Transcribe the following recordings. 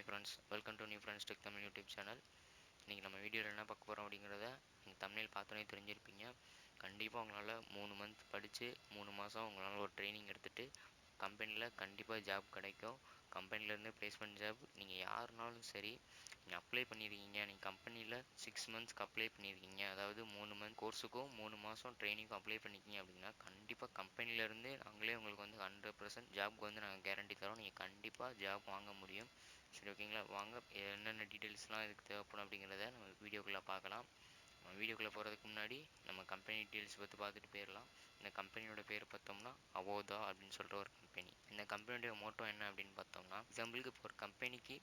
Hi friends, welcome to New Friends Tech Tamil YouTube channel. இன்றைக்கி நம்ம வீடியோவில் என்ன பார்க்க போகிறோம் அப்படிங்கிறத நீங்கள் தமிழில் பார்த்தோன்னே தெரிஞ்சிருப்பீங்க. கண்டிப்பாக உங்களால் 3 மந்த் படித்து 3 மாதம் உங்களால் ஒரு ட்ரைனிங் எடுத்துகிட்டு கம்பெனியில் கண்டிப்பாக ஜாப் கிடைக்கும். கம்பெனிலேருந்து பிளேஸ்மெண்ட் ஜாப் நீங்கள் யாருனாலும் சரி, நீங்கள் அப்ளை பண்ணியிருக்கீங்க, நீங்கள் கம்பெனியில் 6 மந்த்ஸ்க்கு அப்ளை பண்ணியிருக்கீங்க, அதாவது 3 மந்த் கோர்ஸுக்கும் 3 மாதம் ட்ரைனிங்க்கும் அப்ளை பண்ணியிருக்கீங்க அப்படின்னா கண்டிப்பாக கம்பெனிலேருந்து நாங்களே உங்களுக்கு வந்து 100% ஜாப்க்கு வந்து நாங்கள் கேரண்டி தரோம். நீங்கள் கண்டிப்பாக ஜாப் வாங்க முடியும். சரி, ஓகேங்களா? வாங்க என்னென்ன டீட்டெயில்ஸ்லாம் இதுக்கு தேவைப்படும் அப்படிங்கிறத நம்ம வீடியோக்குள்ளே பார்க்கலாம். வீடியோக்குள்ளே போகிறதுக்கு முன்னாடி நம்ம கம்பெனி டீட்டெயில்ஸ் பற்றி பார்த்துட்டு போயிடலாம். இந்த கம்பெனியோட பேர் பார்த்தோம்னா அவோதா அப்படின்னு சொல்கிற ஒரு கம்பெனி. இந்த கம்பெனியோட மோட்டோ என்ன அப்படின்னு பார்த்தோம்னா, எக்ஸாம்பிளுக்கு இப்போ ஒரு கம்பெனிக்கு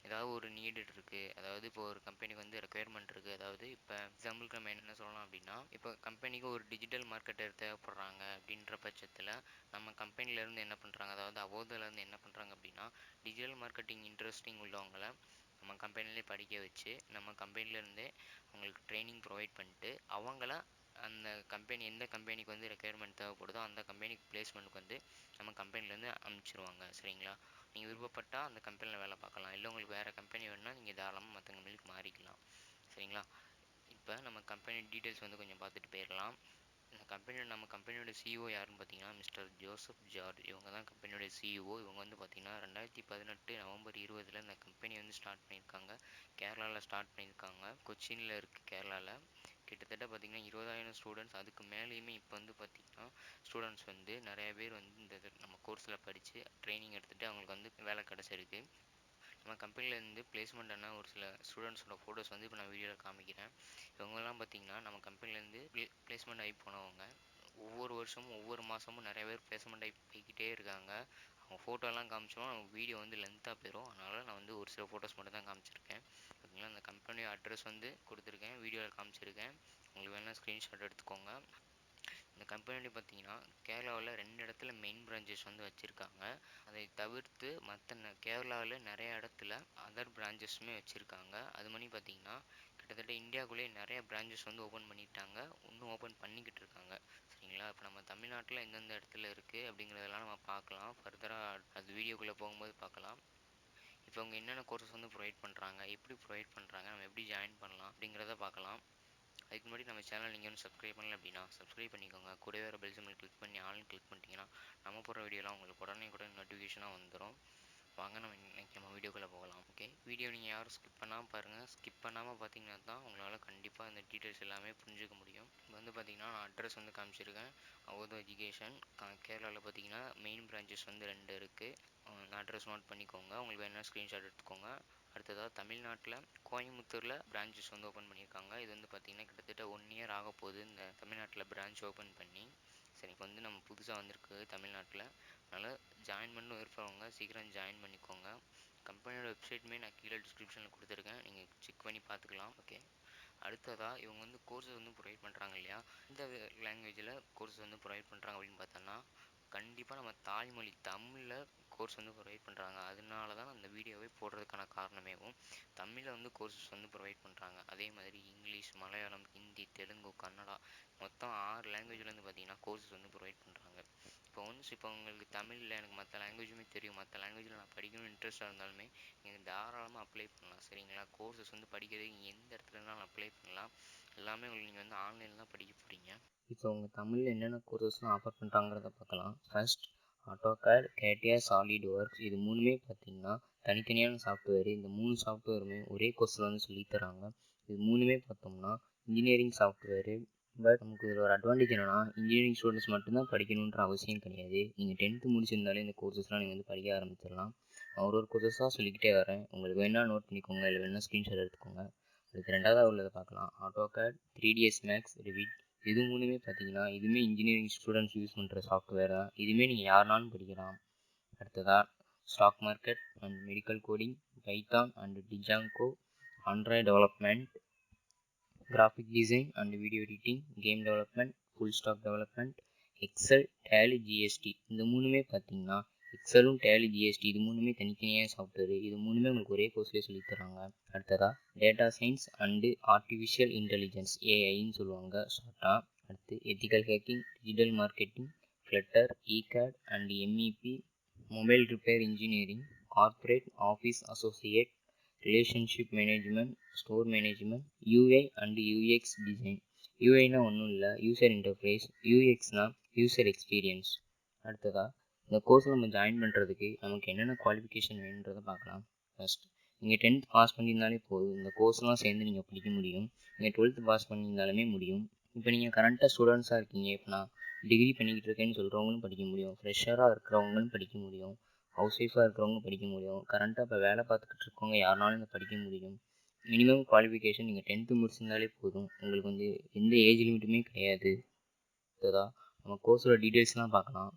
ஏதாவது ஒரு நீடு இருக்குது, அதாவது இப்போ ஒரு கம்பெனிக்கு வந்து ரெக்குயர்மெண்ட் இருக்குது. அதாவது இப்போ எக்ஸாம்பிளுக்கு நம்ம என்ன சொல்லலாம் அப்படின்னா, இப்போ கம்பெனிக்கு ஒரு டிஜிட்டல் மார்க்கெட்டர் தேவைப்படுறாங்க அப்படின்ற பட்சத்தில் நம்ம கம்பெனிலேருந்து என்ன பண்ணுறாங்க, அதாவது அவோதாலேருந்து என்ன பண்ணுறாங்க அப்படின்னா, டிஜிட்டல் மார்க்கெட்டிங் இன்ட்ரெஸ்டிங் உள்ளவங்களை நம்ம கம்பெனிலே படிக்க வச்சு நம்ம கம்பெனிலேருந்தே அவங்களுக்கு ட்ரைனிங் ப்ரொவைட் பண்ணிட்டு அவங்கள அந்த கம்பெனி எந்த கம்பெனிக்கு வந்து ரெக்குயர்மெண்ட் தேவைப்படுதோ அந்த கம்பெனிக்கு பிளேஸ்மெண்ட்டுக்கு வந்து நம்ம கம்பெனிலேருந்து அனுப்பிச்சிருவாங்க. சரிங்களா? நீங்கள் விருப்பப்பட்டால் அந்த கம்பெனியில் வேலை பார்க்கலாம், இல்லை உங்களுக்கு வேறு கம்பெனி வேணுன்னா நீங்கள் தாராளமாக மற்ற கம்பெனிக்கு மாறிக்கலாம். சரிங்களா? இப்போ நம்ம கம்பெனி டீட்டெயில்ஸ் வந்து கொஞ்சம் பார்த்துட்டு போயிடலாம். இந்த நம்ம கம்பெனியோட சிஇஓ யாருன்னு பார்த்தீங்கன்னா மிஸ்டர் ஜோசப் ஜார்ஜ். இவங்க தான் கம்பெனியோட சிஇஓ. இவங்க வந்து பார்த்தீங்கன்னா 2018 நவம்பர் 20 இந்த கம்பெனி வந்து ஸ்டார்ட் பண்ணியிருக்காங்க. கேரளாவில் ஸ்டார்ட் பண்ணியிருக்காங்க. கொச்சினில் இருக்குது கேரளாவில். கிட்டத்தட்ட பார்த்திங்கன்னா 20,000 ஸ்டூடெண்ட்ஸ், அதுக்கு மேலேயுமே இப்போ வந்து பார்த்திங்கன்னா ஸ்டூடெண்ட்ஸ் வந்து நிறைய பேர் வந்து இந்த நம்ம கோர்ஸில் படித்து ட்ரைனிங் எடுத்துகிட்டு அவங்களுக்கு வந்து வேலை கிடச்சிருக்கு. நம்ம கம்பெனிலேருந்து பிளேஸ்மெண்ட் ஆன ஒரு சில ஸ்டூடெண்ட்ஸோட ஃபோட்டோஸ் வந்து இப்போ நான் வீடியோவில் காமிக்கிறேன். இவங்கெல்லாம் பார்த்திங்கன்னா நம்ம கம்பெனிலேருந்து பிளேஸ்மெண்ட் ஆகி போனவங்க. ஒவ்வொரு வருஷமும் ஒவ்வொரு மாதமும் நிறைய பேர் பிளேஸ்மெண்ட் ஆகி போய்கிட்டே இருக்காங்க. அவங்க ஃபோட்டோலாம் காமிச்சோம் நம்ம வீடியோ வந்து லென்த்தாக போயிடும். அதனால் நான் வந்து ஒரு சில ஃபோட்டோஸ் மட்டும் தான் காமிச்சிருக்கேன். ஓகேங்களா? அந்த கம்பெனி அட்ரஸ் வந்து கொடுத்துருக்கேன், வீடியோவில் காமிச்சிருக்கேன். உங்களுக்கு வேணால் ஸ்க்ரீன்ஷாட் எடுத்துக்கோங்க. இந்த கம்பெனியில் பார்த்தீங்கன்னா கேரளாவில் 2 இடத்துல மெயின் பிரான்ச்சஸ் வந்து வச்சுருக்காங்க. அதை தவிர்த்து மற்ற கேரளாவில் நிறைய இடத்துல அதர் பிரான்ச்சஸுமே வச்சுருக்காங்க. அது மாதிரி பார்த்தீங்கன்னா கிட்டத்தட்ட இந்தியாவுக்குள்ளேயே நிறைய பிரான்ச்சஸ் வந்து ஓப்பன் பண்ணிட்டாங்க, இன்னும் ஓப்பன் பண்ணிக்கிட்டு இருக்காங்க. சரிங்களா? இப்போ நம்ம தமிழ்நாட்டில் எந்தெந்த இடத்துல இருக்குது அப்படிங்கிறதெல்லாம் நம்ம பார்க்கலாம். ஃபர்தராக அது வீடியோக்குள்ளே போகும்போது பார்க்கலாம். இப்போ அவங்க என்னென்ன கோர்சஸ் வந்து ப்ரொவைட் பண்ணுறாங்க, எப்படி ப்ரொவைட் பண்ணுறாங்க, நம்ம எப்படி ஜாயின் பண்ணலாம் அப்படிங்கிறத பார்க்கலாம். அதுக்கு முன்னாடி நம்ம சேனல் நீங்கள் வந்து சப்ஸ்கிரைப் பண்ணல அப்படின்னா சப்ஸ்கிரைப் பண்ணிக்கோங்க. கூடவே வர பெல் சிம்பிள் கிளிக் பண்ணி ஆல்னு கிளிக் பண்ணிட்டீங்கன்னா நம்ம போகிற வீடியோலாம் உங்களுக்கு உடனே நோட்டிஃபிகேஷனாக வந்துடும். வாங்க நம்ம வீடியோக்குள்ளே போகலாம். ஓகே, வீடியோ நீங்கள் யாரும் ஸ்கிப் பண்ணாமல் பாருங்கள். ஸ்கிப் பண்ணாமல் பார்த்தீங்கன்னா தான் உங்களால் கண்டிப்பாக இந்த டீட்டெயில்ஸ் எல்லாமே புரிஞ்சுக்க முடியும். இப்போ வந்து பார்த்தீங்கன்னா நான் அட்ரஸ் வந்து காமிச்சிருக்கேன். அவோதா எஜுகேஷன் கேரளாவில் பார்த்தீங்கன்னா மெயின் பிரான்ச்சஸ் வந்து 2 இருக்குது. அந்த அட்ரஸ் நோட் பண்ணிக்கோங்க. உங்களுக்கு வேணால் ஸ்க்ரீன்ஷாட் எடுத்துக்கோங்க. அடுத்ததாக தமிழ்நாட்டில் கோயம்புத்தூரில் பிரான்ச்சஸ் வந்து ஓப்பன் பண்ணியிருக்காங்க. இது வந்து பார்த்திங்கன்னா கிட்டத்தட்ட 1 இயர் ஆக போகுது இந்த தமிழ்நாட்டில் பிரான்ச் ஓப்பன் பண்ணி. சரி, இப்போ வந்து நம்ம புதுசாக வந்திருக்கு தமிழ்நாட்டில். அதனால் ஜாயின் பண்ண விருப்பவங்க சீக்கிரம் ஜாயின் பண்ணிக்கோங்க. கம்பெனியோட வெப்சைட்டுமே நான் கீழே டிஸ்கிரிப்ஷனில் கொடுத்துருக்கேன், நீங்கள் செக் பண்ணி பார்த்துக்கலாம். ஓகே, அடுத்ததாக இவங்க வந்து கோர்ஸஸ் வந்து ப்ரொவைட் பண்ணுறாங்க இல்லையா, இந்த லாங்குவேஜில் கோர்ஸஸ் வந்து ப்ரொவைட் பண்ணுறாங்க அப்படின்னு பார்த்தோன்னா கண்டிப்பாக நம்ம தாய்மொழி தமிழில் கோர்ஸ் வந்து ப்ரொவைட் பண்ணுறாங்க. அதனால தான் அந்த வீடியோவே போடுறதுக்கான காரணமேவும் தமிழில் வந்து கோர்சஸ் வந்து ப்ரொவைட் பண்ணுறாங்க. அதே மாதிரி இங்கிலீஷ், மலையாளம், ஹிந்தி, தெலுங்கு, கன்னடா மொத்தம் 6 லாங்குவேஜ்லேருந்து பார்த்திங்கன்னா கோர்சஸ் வந்து ப்ரொவைட் பண்ணுறாங்க. இப்போ உங்களுக்கு தமிழில் எனக்கு மற்ற லாங்குவேஜுமே தெரியும், மற்ற லாங்குவேஜில் நான் படிக்கணும்னு இன்ட்ரெஸ்ட்டாக இருந்தாலுமே நீங்கள் தாராளமாக அப்ளை பண்ணலாம். சரிங்களா? கோர்சஸ் வந்து படிக்கிறதுக்கு நீங்கள் எந்த இடத்துல இருந்தாலும் அப்ளை பண்ணலாம். எல்லாமே உங்களுக்கு நீங்கள் வந்து ஆன்லைனில் தான் படிக்க போகிறீங்க. இப்போ உங்கள் தமிழில் என்னென்ன கோர்சஸ்லாம் ஆஃபர் பண்ணுறாங்கிறத பார்க்கலாம். ஃபர்ஸ்ட் AutoCAD, Catia, SolidWorks இது 3மே பார்த்திங்கன்னா தனித்தனியான சாஃப்ட்வேர். இந்த 3 சாஃப்ட்வேருமே ஒரே கோர்ஸில் வந்து சொல்லித்தராங்க. இது 3மே பார்த்தோம்னா இன்ஜினியரிங் சாஃப்ட்வேரு. பட் நமக்கு இதில் ஒரு அட்வான்டேஜ் என்னென்னா இன்ஜினியரிங் ஸ்டூடெண்ட்ஸ் மட்டும்தான் படிக்கணுன்ற அவசியம் கிடையாது. நீங்கள் 10th முடிச்சிருந்தாலே இந்த கோர்சஸ்லாம் நீங்கள் வந்து படிக்க ஆரம்பிச்சிடலாம். நான் ஒரு கோர்சஸாக சொல்லிக்கிட்டே வரேன், உங்களுக்கு வேணால் நோட் பண்ணிக்கோங்க, இல்லை வேணால் ஸ்க்ரீன்ஷாட் எடுத்துக்கோங்க. அதுக்கு ரெண்டாவதாக உள்ளதை பார்க்கலாம். AutoCAD, 3ds Max Rivet இது 3மே பார்த்தீங்கன்னா இதுவுமே இன்ஜினியரிங் ஸ்டூடெண்ட்ஸ் யூஸ் பண்ணுற சாஃப்ட்வேர் தான். இதுவுமே நீங்கள் யாருனாலும் படிக்கலாம். அடுத்ததாக stock market and medical coding, Python&Django, Android development, graphic design and video editing, game development, full stack development, Excel, Tally GST இந்த 3மே பார்த்தீங்கன்னா எக்ஸலும் Tally GST இது 3மே தனித்தனியாக சாஃப்ட்வேர். இது 3மே உங்களுக்கு ஒரே கோர்ஸ்லேயே சொல்லித்தராங்க. அடுத்ததாக data science and artificial intelligence, ஏஐன்னு சொல்லுவாங்க ஷார்ட்டாக. அடுத்து ethical hacking, digital marketing, flutter, ECAD and MEP, mobile repair engineering, corporate office associate, relationship management, store management, UI and UX design. யூஐனா ஒன்றும் இல்லை, யூசர் இன்டர்ஃபேஸ். யூஎக்ஸ்னா யூசர் எக்ஸ்பீரியன்ஸ். அடுத்ததாக இந்த கோர்ஸில் நம்ம ஜாயின் பண்ணுறதுக்கு நமக்கு என்னென்ன குவாலிஃபிகேஷன் வேணுன்றதை பார்க்கலாம். ஃபர்ஸ்ட், நீங்கள் 10th பாஸ் பண்ணியிருந்தாலே போதும், இந்த கோர்ஸ்லாம் சேர்ந்து நீங்கள் படிக்க முடியும். நீங்கள் 12th பாஸ் பண்ணியிருந்தாலுமே முடியும். இப்போ நீங்கள் கரண்ட்டாக ஸ்டூடெண்ட்ஸாக இருக்கீங்க, இப்போ நான் டிகிரி பண்ணிக்கிட்டு இருக்கேன்னு சொல்கிறவங்களும் படிக்க முடியும், ஃப்ரெஷராக இருக்கிறவங்களும் படிக்க முடியும், ஹவுஸ் ஒய்ஃபாக இருக்கிறவங்க படிக்க முடியும், கரண்ட்டாக இப்போ வேலை பார்த்துக்கிட்டு இருக்கவங்க யாருனாலும் இதை படிக்க முடியும். மினிமம் குவாலிஃபிகேஷன் நீங்கள் 10th முடிச்சிருந்தாலே போதும், உங்களுக்கு வந்து எந்த ஏஜ் லிமிட்டுமே கிடையாது. அதுதான் நம்ம கோர்ஸோட டீட்டெயில்ஸ்லாம் பார்க்கலாம்.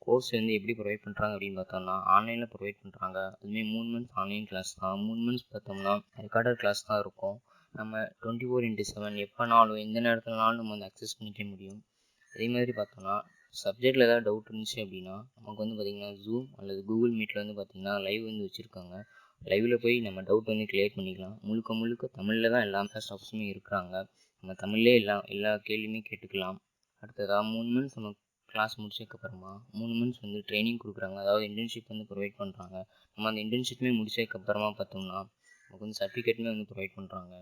கோர்ஸ் வந்து எப்படி ப்ரொவைட் பண்ணுறாங்க அப்படின்னு பார்த்தோம்னா ஆன்லைனில் ப்ரொவைட் பண்ணுறாங்க. அதுமாதிரி 3 மந்த்ஸ் ஆன்லைன் கிளாஸ் தான். 3 மந்த்ஸ் பார்த்தோம்னா ரெக்கார்டட் கிளாஸ் தான் இருக்கும். நம்ம 24/7 எப்போனாலும் எந்த நேரத்துலனாலும் நம்ம வந்து அக்சஸ் பண்ணிக்க முடியும். அதே மாதிரி பார்த்தோம்னா சப்ஜெக்டில் ஏதாவது டவுட் இருந்துச்சு அப்படின்னா நமக்கு வந்து பார்த்திங்கன்னா ஜூம் அல்லது கூகுள் மீட்டில் வந்து பார்த்திங்கன்னா லைவ் வந்து வச்சுருக்காங்க. லைவில் போய் நம்ம டவுட் வந்து கிளியர் பண்ணிக்கலாம். முழுக்க முழுக்க தமிழில் தான் எல்லா ஸ்டாஃப்ஸுமே இருக்கிறாங்க. நம்ம தமிழ்லேயே எல்லா கேள்வியுமே கேட்டுக்கலாம். அடுத்ததாக 3 மந்த்ஸ் நம்ம கிளாஸ் முடிச்சதுக்கப்புறமா 3 மந்த்ஸ் வந்து ட்ரைனிங் கொடுக்குறாங்க, அதாவது இன்டர்ன்ஷிப் வந்து ப்ரொவைட் பண்ணுறாங்க. நம்ம அந்த இன்டர்ன்ஷிப்புமே முடிச்சதுக்கப்புறமா பார்த்தோம்னா நமக்கு வந்து சர்டிஃபிகேட்டுமே வந்து ப்ரொவைட் பண்ணுறாங்க.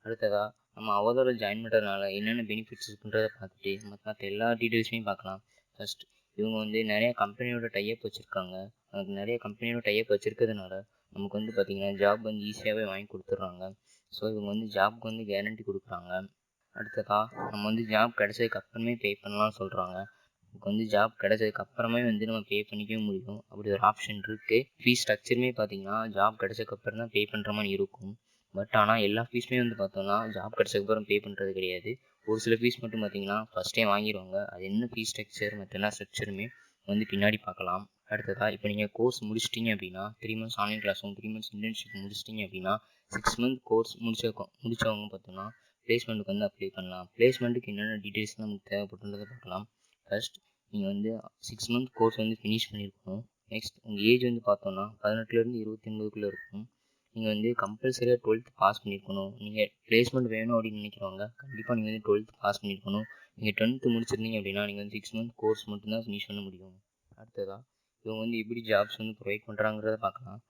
அடுத்ததாக நம்ம அவதோட ஜாயின் பண்ணுறதுனால என்னென்ன பெனிஃபிட்ஸ் இருக்குன்றதை பார்த்துட்டு மற்ற எல்லா டீட்டெயில்ஸுமே பார்க்கலாம். ஃபர்ஸ்ட், இவங்க வந்து நிறைய கம்பெனியோட டைப் வச்சுருக்காங்க. அதுக்கு நிறைய கம்பெனியோட டைப் வச்சுருக்கிறதுனால நமக்கு வந்து பார்த்திங்கன்னா ஜாப் வந்து ஈஸியாகவே வாங்கி கொடுத்துட்றாங்க. ஸோ இவங்க வந்து ஜாப்க்கு வந்து கேரண்டி கொடுக்குறாங்க. அடுத்ததாக நம்ம வந்து ஜாப் கிடைச்சதுக்கு அப்புறமே பே பண்ணலாம்னு சொல்கிறாங்க. நமக்கு வந்து ஜாப் கிடைச்சதுக்கு அப்புறமே வந்து நம்ம பே பண்ணிக்கவே முடியும், அப்படி ஒரு ஆப்ஷன் இருக்குது. ஃபீஸ் ஸ்ட்ரக்சருமே பார்த்தீங்கன்னா ஜாப் கிடைச்சதுக்கப்புறம் தான் பே பண்ணுற மாதிரி இருக்கும். பட் ஆனால் எல்லா ஃபீஸுமே வந்து பார்த்தோம்னா ஜாப் கிடைச்சதுக்கப்புறம் பே பண்ணுறது கிடையாது. ஒரு சில ஃபீஸ் மட்டும் பார்த்தீங்கன்னா ஃபஸ்ட்டே வாங்கிடுவாங்க. அது என்ன ஃபீஸ் ஸ்ட்ரக்சர் மற்ற எல்லா ஸ்ட்ரக்சருமே வந்து பின்னாடி பார்க்கலாம். அடுத்ததாக இப்போ நீங்கள் கோர்ஸ் முடிச்சிட்டிங்க அப்படின்னா 3 மந்த்ஸ் ஆன்லைன் கிளாஸும் 3 மந்த்ஸ் இன்டர்ன்ஷிப் முடிச்சிட்டிங்க அப்படின்னா 6 மந்த் கோர்ஸ் முடிச்சவங்க பார்த்தோம்னா பிளேஸ்மெண்ட்டுக்கு வந்து அப்ளை பண்ணலாம். பிளேஸ்மெண்ட்டுக்கு என்னென்ன டீட்டெயில்ஸ் நமக்கு தேவைப்படுன்றதை பார்க்கலாம். ஃபர்ஸ்ட், நீங்கள் வந்து 6 மந்த் கோர்ஸ் வந்து ஃபினிஷ் பண்ணியிருக்கணும். நெக்ஸ்ட், உங்கள் ஏஜ் வந்து பார்த்தோன்னா 18லேருந்து 29க்குள்ளே இருக்கும். நீங்கள் வந்து கம்பல்சரியாக 12th பாஸ் பண்ணியிருக்கணும். நீங்கள் பிளேஸ்மெண்ட் வேணும் அப்படின்னு நினைக்கிறவங்க கண்டிப்பாக நீங்கள் வந்து 12th பாஸ் பண்ணியிருக்கணும். நீங்கள் 10th முடிச்சிருந்தீங்க அப்படின்னா நீங்கள் வந்து 6 மந்த் கோர்ஸ் மட்டும்தான் ஃபினிஷ் பண்ண முடியும். அடுத்ததாக இவங்க வந்து எப்படி ஜாப்ஸ் வந்து ப்ரொவைட் பண்ணுறாங்கிறத பார்க்கலாம்.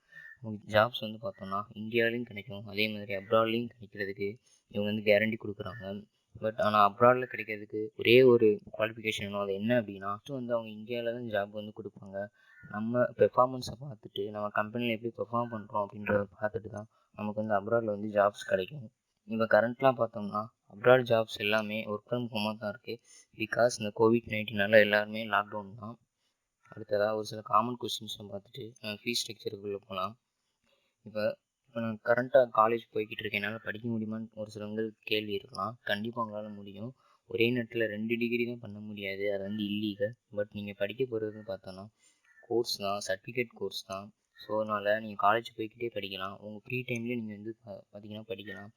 ஜாப்ஸ் வந்து பார்த்தோம்னா இந்தியாவிலையும் கிடைக்கும், அதே மாதிரி அப்ராட்லேயும் கிடைக்கிறதுக்கு இவங்க வந்து கேரண்டி கொடுக்குறாங்க. பட் ஆனால் அப்ராடில் கிடைக்கிறதுக்கு ஒரே ஒரு குவாலிஃபிகேஷன் வேணும். அது என்ன அப்படின்னா வந்து அவங்க இந்தியாவில் தான் ஜாப் வந்து கொடுப்பாங்க. நம்ம பெர்ஃபார்மன்ஸை பார்த்துட்டு நம்ம கம்பெனியில் எப்படி பெர்ஃபார்ம் பண்ணுறோம் அப்படின்றத பார்த்துட்டு தான் நமக்கு வந்து அப்ராடில் வந்து ஜாப்ஸ் கிடைக்கும். இப்போ கரண்ட்லாம் பார்த்தோம்னா அப்ராட் ஜாப்ஸ் எல்லாமே ஒர்க் ஃப்ரம் ஹோமாக தான் இருக்குது. பிகாஸ் இந்த COVID-19 எல்லாருமே லாக்டவுன் தான். அடுத்ததாக ஒரு சில காமன் கொஸ்டின்ஸை பார்த்துட்டு ஃபீஸ் ஸ்ட்ரக்சருக்குள்ளே போகலாம். இப்போ நான் கரண்ட்டாக காலேஜ் போய்கிட்டு இருக்கேன், என்னால் படிக்க முடியுமான்னு ஒரு சிலவங்களுக்கு கேள்வி இருக்கலாம். கண்டிப்பாக உங்களால் முடியும். ஒரே நேரத்தில் 2 டிகிரி தான் பண்ண முடியாது, அது வந்து இல்லீகல். பட் நீங்கள் படிக்க போகிறது பார்த்தோன்னா கோர்ஸ் தான், சர்டிஃபிகேட் கோர்ஸ் தான். ஸோ அதனால் நீங்கள் காலேஜ் போய்கிட்டே படிக்கலாம். உங்கள் ஃப்ரீ டைம்லேயே நீங்கள் வந்து பார்த்திங்கன்னா படிக்கலாம்.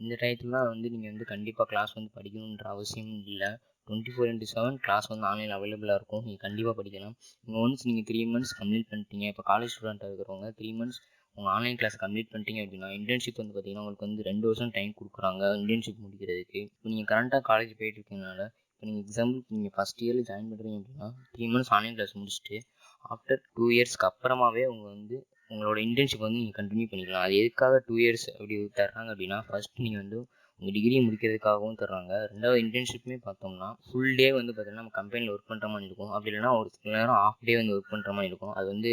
இந்த டயத்துலலாம் வந்து நீங்கள் வந்து கண்டிப்பாக கிளாஸ் வந்து படிக்கணுன்ற அவசியம் இல்லை. 24/7 கிளாஸ் வந்து ஆன்லைனில் அவைலபிளாக இருக்கும். நீங்கள் கண்டிப்பாக படிக்கலாம். நீங்கள் ஒன்ஸ் நீங்கள் 3 மந்த்ஸ் கம்ப்ளீட் பண்ணிட்டீங்க, இப்போ காலேஜ் ஸ்டூடெண்ட்டாக இருக்கிறவங்க 3 மந்த்ஸ் உங்கள் ஆன்லைன் கிளாஸ் கம்ப்ளீட் பண்ணிட்டீங்க அப்படின்னா இன்டர்ன்ஷிப் வந்து பார்த்திங்கன்னா உங்களுக்கு வந்து 2 வருஷம் டைம் கொடுக்குறாங்க இன்டர்ன்ஷிப் முடிக்கிறதுக்கு. இப்போ நீங்கள் கரண்ட்டாக காலேஜ் போயிட்டு இருக்கனால இப்போ நீங்கள் எக்ஸாம்பிளுக்கு நீங்கள் ஃபஸ்ட் இயரில் ஜாயின் பண்ணுறீங்க அப்படின்னா 3 மந்த்ஸ் ஆன்லைன் கிளாஸ் முடிச்சுட்டு ஆஃப்டர் 2 இயர்ஸ்க்கு அப்புறமாவே உங்களோட இன்டர்ன்ஷிப் வந்து நீங்கள் கண்டினியூ பண்ணிக்கலாம். அது எதுக்காக 2 இயர்ஸ் அப்படி தர்றாங்க அப்படின்னா ஃபஸ்ட் நீங்கள் வந்து உங்கள் டிகிரியை முடிக்கிறதுக்காகவும் தர்றாங்க. ரெண்டாவது இன்டர்ன்ஷிப்புமே பார்த்தோம்னா ஃபுல் டே வந்து பார்த்திங்கன்னா நம்ம கம்பெனியில் ஒர்க் பண்ணுற மாதிரி இருக்கும். அப்படி இல்லைனா ஒரு சில நேரம் ஆஃப் டே வந்து ஒர்க் பண்ணுற மாதிரி இருக்கும். அது வந்து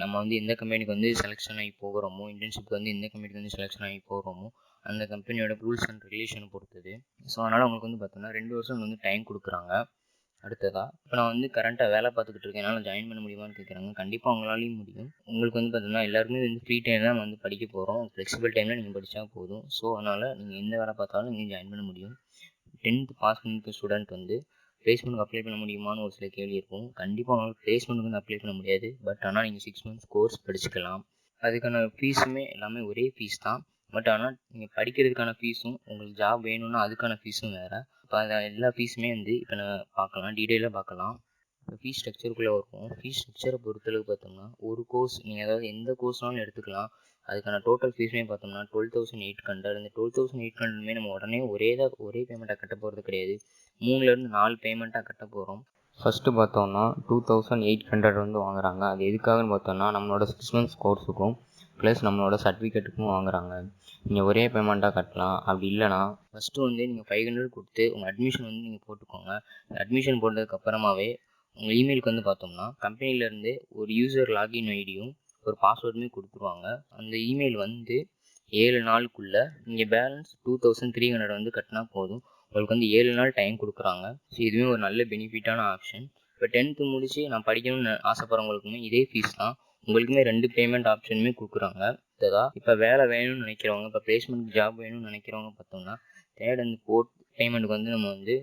நம்ம வந்து எந்த கம்பெனிக்கு வந்து செலெக்ஷன் ஆகி போகிறோமோ, இன்டர்ன்ஷிப் வந்து எந்த கம்பெனிக்கு வந்து செலெக்ஷன் ஆகி போகிறோமோ அந்த கம்பெனியோட ரூல்ஸ் அண்ட் ரெகுலேஷனை பொறுத்தது. ஸோ அதனால் உங்களுக்கு வந்து பார்த்தோம்னா 2 வருஷம் வந்து டைம் கொடுக்குறாங்க. அடுத்ததாக இப்போ நான் வந்து கரண்ட்டாக வேலை பார்த்துக்கிட்டு இருக்கேன், என்னால் ஜாயின் பண்ண முடியுமான்னு கேட்குறாங்க. கண்டிப்பாக உங்களாலையும் முடியும். உங்களுக்கு வந்து பார்த்தீங்கன்னா எல்லாருமே வந்து ஃப்ரீ டைம் தான் வந்து படிக்க போகிறோம். ஃப்ளெக்சிபிள் டைமில் நீங்கள் படித்தா போதும். ஸோ அதனால் நீங்கள் எந்த வேலை பார்த்தாலும் நீங்கள் ஜாயின் பண்ண முடியும். 10th பாஸ் பண்ணிருக்க ஸ்டூடெண்ட் வந்து பிளேஸ்மெண்ட்டுக்கு அப்ளை பண்ண முடியுமான்னு ஒரு சில கேள்வி இருக்கும். கண்டிப்பாக உங்களால் பிளேஸ்மெண்ட்டுக்கு வந்து அப்ளை பண்ண முடியாது. பட் ஆனால் நீங்கள் 6 மந்த்ஸ் கோர்ஸ் படிச்சுக்கலாம். அதுக்கான ஃபீஸுமே எல்லாமே ஒரே ஃபீஸ் தான். பட் ஆனால் நீங்கள் படிக்கிறதுக்கான ஃபீஸும் உங்களுக்கு ஜாப் வேணும்னா அதுக்கான ஃபீஸும் வேறு. இப்போ அதை எல்லா ஃபீஸுமே வந்து இப்போ நம்ம பார்க்கலாம், டீட்டெயிலாக பார்க்கலாம். இப்போ ஃபீஸ் ஸ்ட்ரக்சருக்குள்ளே இருக்கும். ஃபீஸ் ஸ்ட்ரக்சரை பொறுத்தளவு பார்த்தோம்னா ஒரு கோர்ஸ் நீங்கள் அதாவது எந்த கோர்ஸ்னாலும் எடுத்துக்கலாம். அதுக்கான டோட்டல் ஃபீஸுமே பார்த்தோம்னா 12,800. இந்த 12,800 நம்ம உடனே ஒரே பேமெண்ட்டாக கட்ட போகிறது கிடையாது. 3லேருந்து 4 பேமெண்ட்டாக கட்ட போகிறோம். ஃபஸ்ட்டு பார்த்தோம்னா 2800 வந்து வாங்குறாங்க. அது எதுக்காகன்னு பார்த்தோம்னா நம்மளோட 6 months கோர்ஸுக்கும் ப்ளஸ் நம்மளோட சர்டிஃபிகேட்டுக்கும் வாங்குறாங்க. நீங்கள் ஒரே பேமெண்ட்டாக கட்டலாம். அப்படி இல்லைனா ஃபஸ்ட்டு வந்து நீங்கள் 500 கொடுத்து உங்கள் அட்மிஷன் வந்து நீங்கள் போட்டுக்கோங்க. அட்மிஷன் போட்டதுக்கப்புறமாவே உங்கள் இமெயிலுக்கு வந்து பார்த்தோம்னா கம்பெனிலேருந்து ஒரு யூசர் லாகின் ஐடியும் ஒரு பாஸ்வேர்டுமே கொடுத்துருவாங்க. அந்த இமெயில் வந்து 7 நாளுக்குள்ளே நீங்கள் பேலன்ஸ் 2300 வந்து கட்டினா போதும். உங்களுக்கு வந்து 7 நாள் டைம் கொடுக்குறாங்க. ஸோ இதுவே ஒரு நல்ல பெனிஃபிட்டான ஆப்ஷன். இப்போ 10th முடிச்சு நான் படிக்கணும்னு ஆசைப்படுறவங்களுக்குமே இதே ஃபீஸ் தான். உங்களுக்குமே 2 பேமெண்ட் ஆப்ஷனுமே கொடுக்குறாங்க. இப்போ வேலை வேணும்னு நினைக்கிறவங்க, இப்போ பிளேஸ்மெண்ட் ஜாப் வேணும்னு நினைக்கிறவங்க பார்த்தோம்னா 3rd and 4th பேமெண்ட்டுக்கு வந்து நம்ம வந்து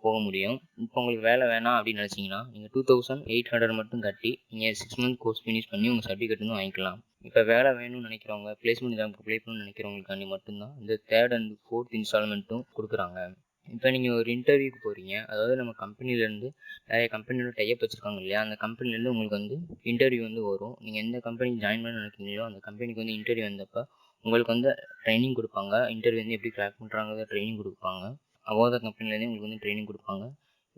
போக முடியும். இப்போ உங்களுக்கு வேலை வேணாம் அப்படின்னு நினச்சிங்கன்னா நீங்கள் 2800 மட்டும் கட்டி நீங்கள் 6 month கோர்ஸ் ஃபினிஷ் பண்ணி உங்கள் சர்டிஃபிகேட் வந்து வாங்கிக்கலாம். இப்போ வேலை வேணும்னு நினைக்கிறவங்க, பிளேஸ்மெண்ட் ஜாப் அப்ளை பண்ணணும்னு நினைக்கிறவங்களுக்காண்டி மட்டும்தான் இந்த 3rd and 4th இன்ஸ்டால்மெண்ட்டும் கொடுக்குறாங்க. இப்போ நீங்கள் ஒரு இன்டர்வியூக்கு போகிறீங்க, அதாவது நம்ம கம்பெனிலேருந்து நிறைய கம்பெனியோட டைப் வச்சுருக்காங்க இல்லையா, அந்த கம்பெனிலேருந்து உங்களுக்கு வந்து இன்டர்வியூ வந்து வரும். நீங்கள் எந்த கம்பெனிக்கு ஜாயின் பண்ண நினைக்கிறீங்களோ அந்த கம்பெனிக்கு வந்து இன்டர்வியூ வந்தப்போ உங்களுக்கு வந்து ட்ரைனிங் கொடுப்பாங்க. இன்டர்வியூ வந்து எப்படி கிராக் பண்ணுறாங்க ட்ரைனிங் கொடுப்பாங்க. அவோதா கம்பெனிலேருந்து உங்களுக்கு வந்து ட்ரைனிங் கொடுப்பாங்க.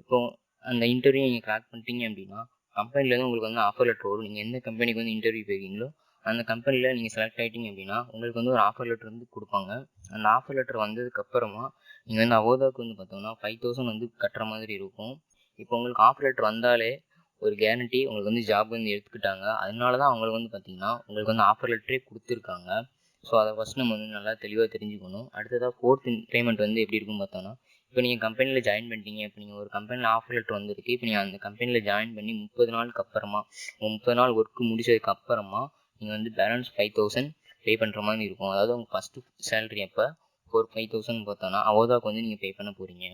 இப்போது அந்த இன்டர்வியூ நீங்கள் கிராக் பண்ணிட்டீங்க அப்படின்னா கம்பெனிலேருந்து உங்களுக்கு வந்து ஆஃபர் லெட்டர் வரும். நீங்கள் எந்த கம்பெனிக்கு வந்து இன்டர்வியூ போகிறீங்களோ அந்த கம்பெனியில் நீங்கள் செலக்ட் ஆகிட்டீங்க அப்படின்னா உங்களுக்கு வந்து ஒரு ஆஃபர் லெட்டர் வந்து கொடுப்பாங்க. அந்த ஆஃபர் லெட்டர் வந்ததுக்கப்புறமா நீங்கள் வந்து அவோதாவுக்கு வந்து பார்த்தோம்னா 5000 வந்து கட்டுற மாதிரி இருக்கும். இப்போ உங்களுக்கு ஆஃபர் லெட்டர் வந்தாலே ஒரு கேரண்டி உங்களுக்கு வந்து ஜாப் வந்து எடுத்துக்கிட்டாங்க. அதனால தான் அவங்களுக்கு வந்து பார்த்தீங்கன்னா உங்களுக்கு வந்து ஆஃபர் லெட்டரே கொடுத்துருக்காங்க. ஸோ அதை ஃபஸ்ட் நம்ம வந்து நல்லா தெளிவாக தெரிஞ்சுக்கணும். அடுத்ததாக 4th பேமெண்ட் வந்து எப்படி இருக்குன்னு பார்த்தோன்னா, இப்போ நீங்கள் கம்பெனியில் ஜாயின் பண்ணிட்டீங்க. இப்போ நீங்கள் ஒரு கம்பெனியில் ஆஃபர் லெட்டர் வந்துருக்கு. இப்போ நீங்கள் அந்த கம்பெனியில் ஜாயின் பண்ணி 30 நாளுக்கு அப்புறமா 30 நாள் ஒர்க்கு முடிச்சதுக்கு அப்புறமா நீங்கள் வந்து பேலன்ஸ் 5000 பே பண்ணுற மாதிரி இருக்கும். அதாவது உங்கள் ஃபஸ்ட்டு சேலரி அப்போ ஒரு 5000 பார்த்தோன்னா அவோதாவுக்கு வந்து நீங்கள் பே பண்ண போகிறீங்க.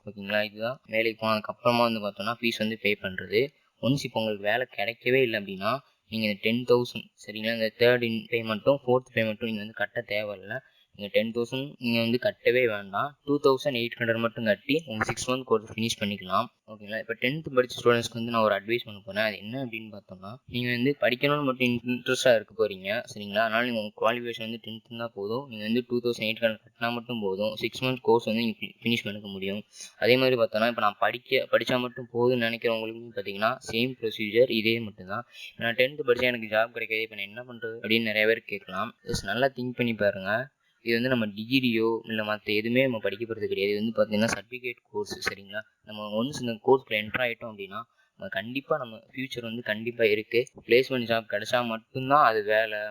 ஓகேங்களா? இதுதான் வேலைக்கு போனதுக்கப்புறமா வந்து பார்த்தோன்னா ஃபீஸ் வந்து பே பண்ணுறது. ஒன்ஸ் இப்போ உங்களுக்கு வேலை கிடைக்கவே இல்லை அப்படின்னா நீங்கள் இந்த 10,000 சரிங்களா, இந்த 3rd பேமெண்ட்டும் 4th பேமெண்ட்டும் நீங்கள் வந்து கட்ட தேவையில்லை. நீங்கள் 10,000 நீங்கள் வந்து கட்டவே வேண்டாம். 2800 மட்டும் கட்டி உங்கள் 6 month கோர்ஸ் ஃபினிஷ் பண்ணிக்கலாம். ஓகேங்களா? இப்போ 10th படித்த ஸ்டூடெண்ட்ஸ்க்கு வந்து நான் ஒரு அட்வைஸ் பண்ண போகிறேன். அது என்ன அப்படின்னு பார்த்தோம்னா, நீங்கள் வந்து படிக்கணும்னு மட்டும் இன்ட்ரெஸ்ட்டாக இருக்க போகிறீங்க சரிங்களா. அதனால் நீங்கள் உங்கள் குவாலிஃபிகேஷன் வந்து 10th தான் போதும். நீங்கள் வந்து 2800 கட்டினா மட்டும் போதும். 6 month கோர்ஸ் வந்து நீங்கள் ஃபினிஷ் பண்ணிக்க முடியும். அதே மாதிரி பார்த்தோன்னா இப்போ நான் படித்தா மட்டும் போதும்னு நினைக்கிறவங்களுக்கும் பார்த்தீங்கன்னா சேம் ப்ரொசீஜர் இதே மட்டும்தான். நான் 10th படித்தா எனக்கு ஜாப் கிடைக்காது, இப்போ நான் என்ன பண்ணுறது அப்படின்னு நிறைய பேர் கேட்கலாம். ஜஸ்ட் நல்லா திங்க் பண்ணி பாருங்கள். இது வந்து நம்ம டிகிரியோ இல்லை மற்ற எதுவுமே நம்ம படிக்க போகிறது கிடையாது. இது வந்து பார்த்தீங்கன்னா சர்டிஃபிகேட் கோர்ஸ் சரிங்களா. நம்ம ஒன்ஸ் இந்த கோர்ஸ்க்குள்ள என்ட்ரு ஆகிட்டோம் அப்படின்னா நம்ம கண்டிப்பாக நம்ம ஃப்யூச்சர் வந்து கண்டிப்பாக இருக்குது. பிளேஸ்மெண்ட் ஜாப் கிடைச்சா மட்டும்தான் அது வேலை,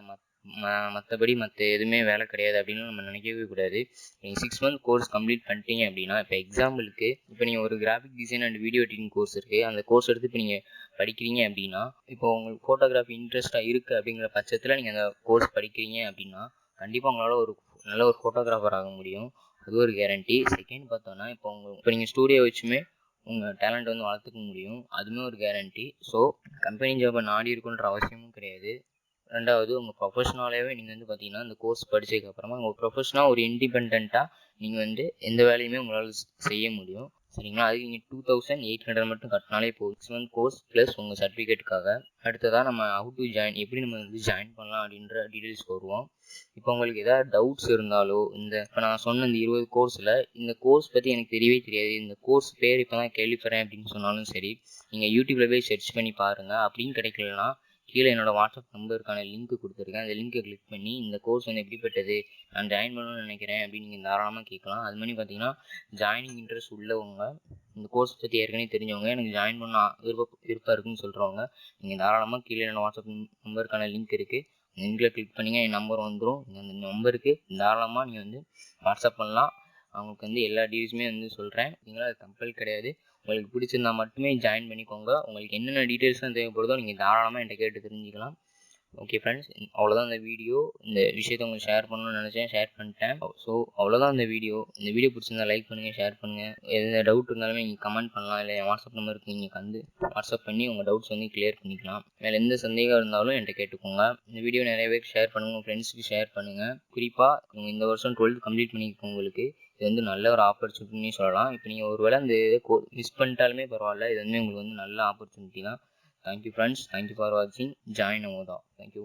மற்றபடி மற்ற எதுவுமே வேலை கிடையாது அப்படின்னு நம்ம நினைக்கவே கூடாது. நீங்கள் 6 month கோர்ஸ் கம்ப்ளீட் பண்ணிட்டீங்க அப்படின்னா, இப்போ எக்ஸாம்பிளுக்கு இப்போ நீங்கள் ஒரு graphic design and video editing course இருக்குது. அந்த கோர்ஸ் எடுத்து இப்போ நீங்கள் படிக்கிறீங்க அப்படின்னா, இப்போ உங்களுக்கு ஃபோட்டோகிராஃபி இன்ட்ரெஸ்ட்டாக இருக்குது அப்படிங்கிற பட்சத்தில் நீங்கள் அந்த கோர்ஸ் படிக்கிறீங்க அப்படின்னா கண்டிப்பாக உங்களால் ஒரு நல்ல ஒரு ஃபோட்டோகிராஃபர் ஆக முடியும். அது ஒரு கேரண்டி. செகண்ட் பார்த்தோன்னா இப்போ நீங்கள் ஸ்டூடியோ வச்சுமே உங்கள் டேலண்ட் வந்து வளர்த்துக்க முடியும். அதுவுமே ஒரு கேரண்டி. ஸோ கம்பெனி ஜாபை நாடி இருக்குன்ற அவசியமும் கிடையாது. ரெண்டாவது உங்கள் ப்ரொஃபஷனலாகவே நீங்கள் வந்து பார்த்தீங்கன்னா இந்த கோர்ஸ் படித்ததுக்கப்புறமா உங்கள் ப்ரொஃபஷனாக ஒரு இண்டிபெண்ட்டாக நீங்கள் வந்து எந்த வேலையுமே உங்களால் செய்ய முடியும் சரிங்களா. அதுக்கு நீங்கள் 2800 மட்டும் கட்டினாலே போதும். 6 month கோர்ஸ் ப்ளஸ் உங்கள் சர்டிஃபிகேட்டுக்காக. அடுத்ததாக நம்ம ஹவு டு ஜாயின், எப்படி நம்ம வந்து ஜாயின் பண்ணலாம் அப்படின்ற டீட்டெயில்ஸ் வருவோம். இப்போ உங்களுக்கு ஏதாவது டவுட்ஸ் இருந்தாலோ இப்போ நான் சொன்ன இந்த 20 கோர்ஸில் இந்த கோர்ஸ் பற்றி எனக்கு தெரியவே தெரியாது, இந்த கோர்ஸ் பேர் இப்போ தான் கேள்விப்படுறேன் அப்படின்னு சொன்னாலும் சரி, நீங்கள் யூடியூப்பில் போய் சர்ச் பண்ணி பாருங்கள். அப்படின்னு கிடைக்கலனா கீழே என்னோடய வாட்ஸ்அப் நம்பருக்கான லிங்க் கொடுத்துருக்கேன். அந்த லிங்க்கை கிளிக் பண்ணி இந்த கோர்ஸ் வந்து எப்படிப்பட்டது, நான் ஜாயின் பண்ணணும்னு நினைக்கிறேன் அப்படின்னு நீங்கள் தாராளமாக கேட்கலாம். அது மாதிரி பார்த்தீங்கன்னா ஜாயினிங் இன்ட்ரெஸ்ட் உள்ளவங்க, இந்த கோர்ஸ் பற்றி ஏற்கனவே தெரிஞ்சவங்க, எனக்கு ஜாயின் பண்ண விருப்பம் இருக்குன்னு சொல்கிறவங்க நீங்கள் தாராளமாக கீழே என்னோடய வாட்ஸ்அப் நம்பருக்கான லிங்க் இருக்குது. அந்த லிங்கில் கிளிக் பண்ணிங்க என் நம்பர் வந்துடும். அந்த நம்பருக்கு தாராளமாக நீங்கள் வந்து வாட்ஸ்அப் பண்ணலாம். அவங்களுக்கு வந்து எல்லா டீட்டெயில்ஸுமே வந்து சொல்கிறேன். நீங்களும் அது கம்பல் கிடையாது. உங்களுக்கு பிடிச்சிருந்தா மட்டுமே ஜாயின் பண்ணிக்கோங்க. உங்களுக்கு என்னென்ன டீட்டெயில்ஸ்லாம் தேவைப்படுதோ நீங்கள் தாராளமாக என்கிட்ட கேட்டு தெரிஞ்சுக்கலாம். ஓகே ஃப்ரெண்ட்ஸ், அவ்வளோதான் இந்த வீடியோ. இந்த விஷயத்தை உங்களுக்கு ஷேர் பண்ணணும்னு நினச்சேன், ஷேர் பண்ணிட்டேன். ஸோ அவ்வளோதான் இந்த வீடியோ பிடிச்சிருந்தா லைக் பண்ணுங்கள், ஷேர் பண்ணுங்கள். எந்த டவுட் இருந்தாலுமே நீங்கள் கமெண்ட் பண்ணலாம். இல்லை என் வாட்ஸ்அப் நம்பருக்கு நீங்கள் வந்து வாட்ஸ்அப் பண்ணி உங்கள் டவுட்ஸ் வந்து கிளியர் பண்ணிக்கலாம். வேறு எந்த சந்தேகம் இருந்தாலும் என்கிட்ட கேட்டுக்கோங்க. இந்த வீடியோ நிறைய பேருக்கு ஷேர் பண்ணுங்கள், உங்கள் ஃப்ரெண்ட்ஸுக்கு ஷேர் பண்ணுங்கள். குறிப்பாக இந்த வருஷம் 12th கம்ப்ளீட் பண்ணியிருக்கவங்களுக்கு இது வந்து நல்ல ஒரு ஆப்பர்ச்சுனிட்டின்னு சொல்லலாம். இப்போ நீங்கள் ஒரு வேளை இந்த மிஸ் பண்ணிட்டாலுமே பரவாயில்ல, இது வந்து உங்களுக்கு வந்து நல்ல ஆப்பர்ச்சுனிட்டி தான். Thank you friends. Thank you for watching. Join Avodha. Thank you.